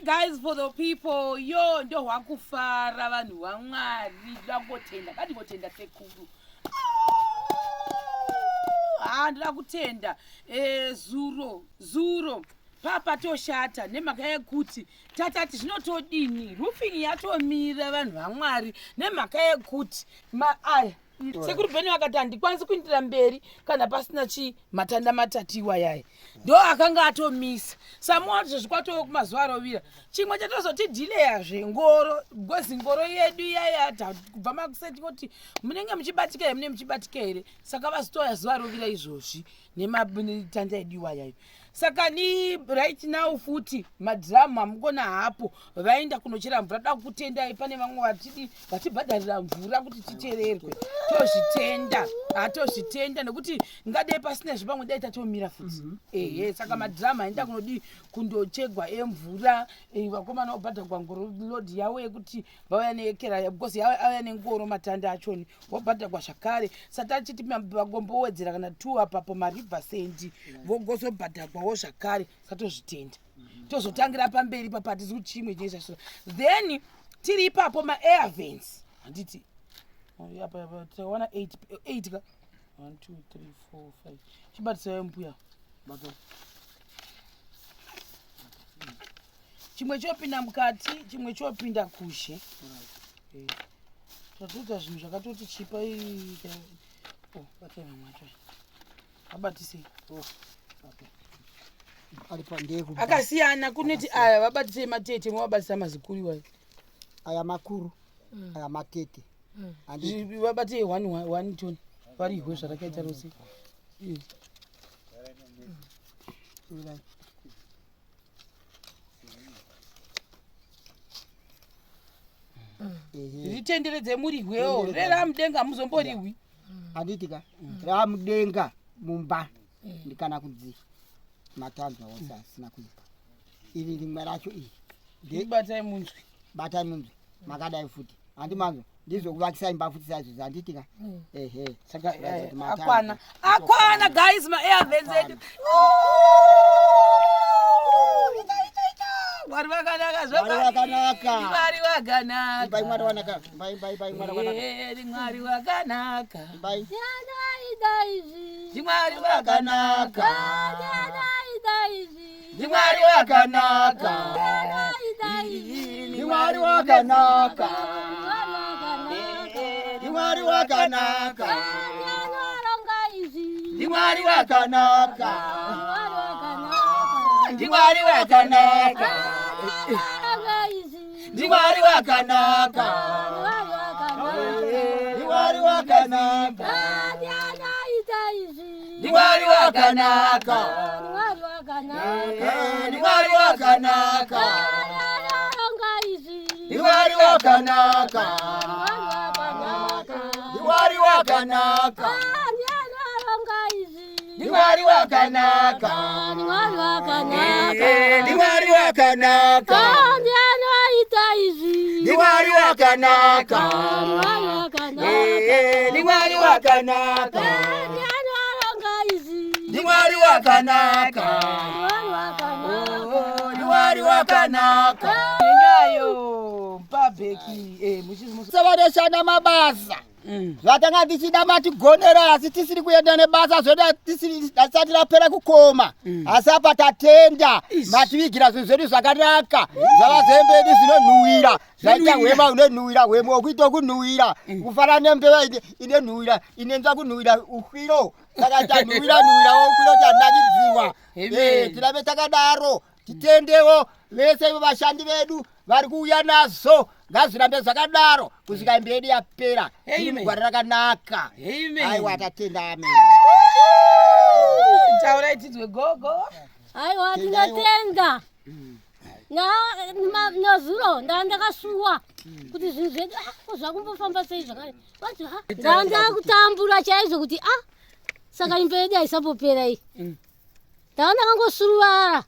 guys, for the people, yo ndo wakufara vanhu vaMwari ndakutenda ngandikutenda sekuru. Ndira kutenda zuro papa toshata nemhaka yekuti tatati zvinotodini roofing yatomira vanhu vaMwari nemhaka yekuti aya sekuru Beni vakati handikwanisi kuindira mberi kana pasina matanda matatu iwayaya ndo akanga atomisa samuati zvikwatoo kumazuva arovira chimwe chatozotidhileyazve ngoro gozi ngoro yedu yayata kubva makuseti kuti munenge muchibatika here mune muchibatika here saka vazotoya zuva rovira izvozvi nematanda edu iwayayo saka ni right now futi madhiramu hamukona hapo vaenda kunochera mvura da kutendai pane vamwe vatibhadharira mvura kuti titererwe tozvitenda hatozvitenda nekuti ngadai pasina zvipamwe dai tatomira futi saka madhiramu aenda kunodi kundochegwa emvura vakomana vobhadharwa ngoro lodhi yavo yekuti vauya neekera because auya nengoro matanda achoni vobhadharwa zvakare satachiti vagombowedzera kana 2 apapo mariver sendi vogozobhadharwawo zvakare satozvitenda tozotangira pamberi papatizi kuti chimwe chinoita then tiri ipapo maairvents handiti tawana 8 ka 1 2 3 4 5 chibatisai mbuya chimwe chopinda mukati chimwe chopinda kushe tatoita zvinhu zvakatoti chipa batai mamwacho abatisei akasiyana kunoti aya vabatisei matete movabatisa mazikuru iwayo aya makuru aya matete vabatei 1 toni varihwe zvarakaita rose ritenderedze murihwewo reramudenga muzomboriwi handitika ramudenga mumba ndikana kudzi matanzwa wose asina kuipa iri rimwe racho iri batai munzwi makadai futi handimanzwa ndizokuvakisai imba futi saizvozvo handitika saka akwana guys maairvents edu Mwari wakanaka zvakanaka Mwari wakanaka bai Mwari wakanaka bai Mwari wakanaka Mwari wakanaka bai Mwari wakanaka Mwari wakanaka Mwari wakanaka Mwari wakanaka Mwari wakanaka Mwari wakanaka Mwari wakanaka Mwari wakanaka Mwari wakanaka Mwari wakanaka Mwari wakanaka Mwari wakanaka Mwari wakanaka Mwari wakanaka Mwari wakanaka Mwari wakanaka Mwari wakanaka Mwari wakanaka nyayo pabeki muchisavareshana mabasa zvatanga tichida matigonera asi tisiri kuenda nebasa zvoda tisati rapera kukoma asi apa tatenda mativigira zvinhu zvedu zvakanaka zvavazembedu zvinonhuhwira zvaita hwema unonhuhwira hwema wokuita kunhuhwira kufanana nembeva inenhuhwira inenzwa kunhuhwira ukwiro saka tanhuhwira wokwiro tanakidziwa tirave takadaro titendewo vese vashandi vedu vari kuuya nazo ngazvirambe zvakadaro kusvika mberi yapera igwara rakanaka aiwa tatenda amen taurai tidzwe gogo aiwa tinotenda nazuro ndandakasuwa kuti zvinhu zvedu zvakumbofamba sei zvakare vanzi ndandakutambura chaizvo kuti saka imba yedu haisambopera iyi ndava ndakangosuruvara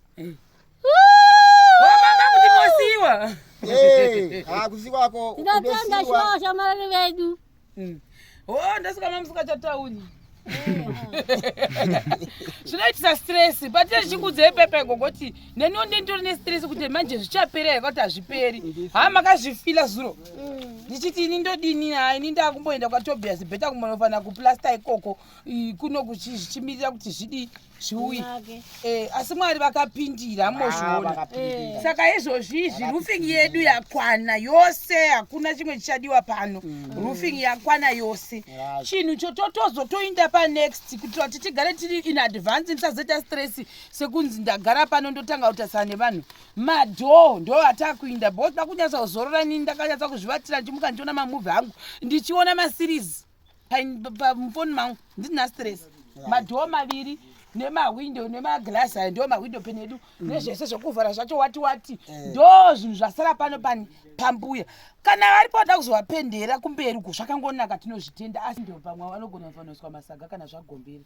mama kuti mosiwa kusikwako tinotenda shuwa shamarari vedu ndasika mamusika chatauni zvinoitisa stress patine chikudzei pepe gogoti neniwo ndendori nestress kuti manje zvichapera here kuti hazviperi haa makazvifila zuro ndichiti ini ndodini hai ini ndakumboenda kwatobias bheta kumonofana kuplasta ikoko kuno kuchimirira kuti zvidi zviuye asi mwari vakapindira mozviona saka izvozvi izvi roofing yedu yakwana yose hakuna chimwe chichadiwa pano roofing yakwana yose chinhu chotozotoinda panext kuitira kuti tigare tiri in advance ndisazoita stress sekunzi ndagara pano ndotanga kutarisana nevanhu madhoo ndo atakuinda bcause ndakunyatsa kuzorora nini ndakanyatsa kuzvivatira ndichimuka ndichiona mamuvhi angu ndichiona maseries pamufoni mangu ndisina stress madhoo maviri nemahwindo nemaglasi aya ndo mahwindo penedu nezvese zvokuvhara zvacho wati ndo zvinhu zvasara pano pambuya kana vari pauda kuzovapendera kumberi uko zvakangonaka tinozvitenda asi ndo pamwe vanogona kufaniswa masaga kana zvagomberi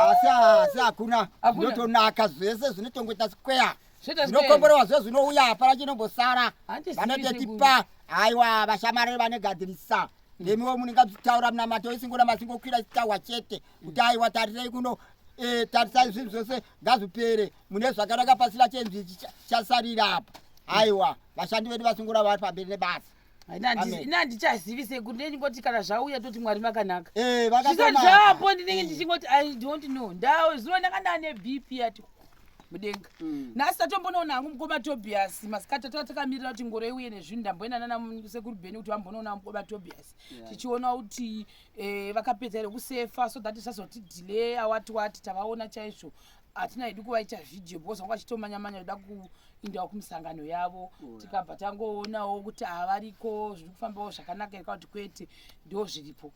asi hakuna zvinotonaka zvese zvinotongoita square zvinokomborewa zve zvinouya hapana chinombosara vanotetipa aiwa vashamarari vanegadzirisa nemiwo munenge mchitaura muna mato isingona masingokwira chitawa chete kuti aiwa tarisai kuno tarisai zvinhu zvose ngazvipere mune zvakanaka pasina chenzi chasarira apa aiwa vashandi vedu vasingora vari pamberi nebasa ina handichazivi seku ndingoti kana zvauya toti mwari makanaka zvisati zvapo ndinenge ndichingoti I don't know ndao zuva ndakandava nebp yati mudenga nhasi tatombonoona hangu mukoma Tobias masikati takamirira kuti ngoro iuye nezvinhu ndamboenda nanasekuru bheni kuti vambonoona mukoma Tobias tichiona kuti vakapedza here kusefa so that tisazoti delay wati tavaona chaizvo hatina hedu kuvaita vhidhiyo because vanga vachitomanyamanya kuda kuindawo kumusangano yavo tikabva tangoonawo kuti havariko zviri kufambawo zvakanaka here kuti kwete ndo zviripo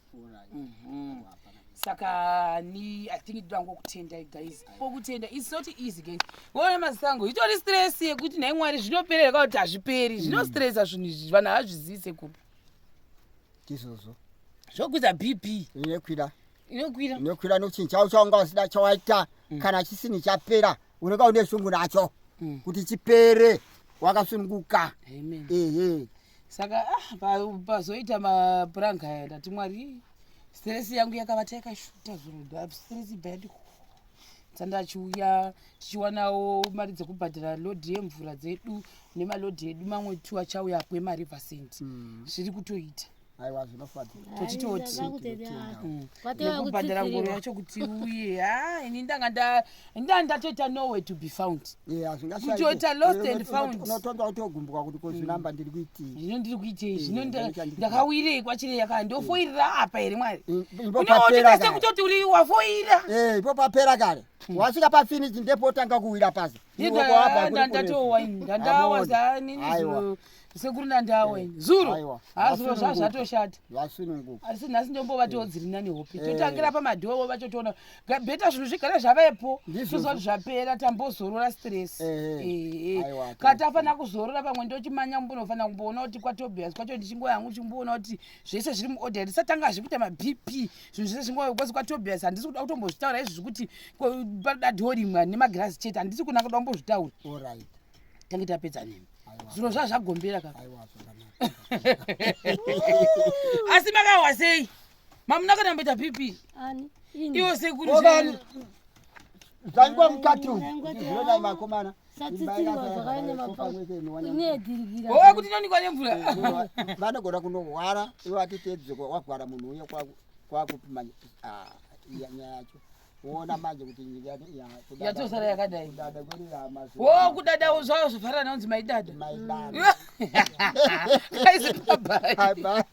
saka ni I think ndangokutenda guys okutenda it's not easy guys wona masango itori stress yekuti naye mwari zvinoperera kuti hazviperi zvinostressa zvinhu izvi vanhu havazvizise kupi tizozo zvokuita bp inokwira nochinhu chavo chaunga usida chawaita kana chisini chapera unenge une shungu nacho kuti chipere wakasununguka saka pazoita mapuranga aya ndati mwari stress yangu yakavata yakashuta zvinhu stress bad tsandachiuya tichiwanawo mari dzekubhadhara lodhi yemvura dzedu nemalodhi edu mamwe tu achauya kwemariver cent zviri kutoita aiwa zvinofadza tochitoti nekubhadhara ngoro yacho kuti uye ini ndanga ndatoita nowhere to be found kutoita lost and found unotonda kutogumbuka kuti kozvinamba ndiri kuitii zvino ndiri kuitei zvino ndakawirei kwachire yaka ndofoirira apa here mwari unooneka sekutoti uri wafoira ipo papera kare wasvika pafinish ndepotanga kuwira pasi ndatowa ndandawaza nini sekuru ndandaweni zuro hazuro zvatoshata asi nhasi ndombova todziri nani hope totangira pamadhoo vachotoona bheta zvinhu zvigara zvavaepo zvizoti zvapera tambozorora stress katafana kuzorora pamwe ndochimanya mbunofana kumboona kuti kwaTobias kwacho ndichingoya hangu chimboona kuti zvese zviri muorder ndisatanga zvikuita mabp zvinhu zvese zvingokwasi kwaTobias handisi kuda kutombozvitaura izvi zvekuti padadhoo rimwe nemagirasi chete handisi kuna kuda kumbozvitaura tange tapedza nemi zviro zvazvagombera kaka asi makawa sei mamuna kana mboita bp iwo sekuri dzangwa mukati zvinoda makomana kuti inonikwa nemvura vanogona kunohwara iwo atitedze wagwara munhu uye kwakupima nyaya yacho wona manje kuti nyika yatosara yakadai kudadawo zvavo zvofanana nonzi maidada maidada kaisi bye.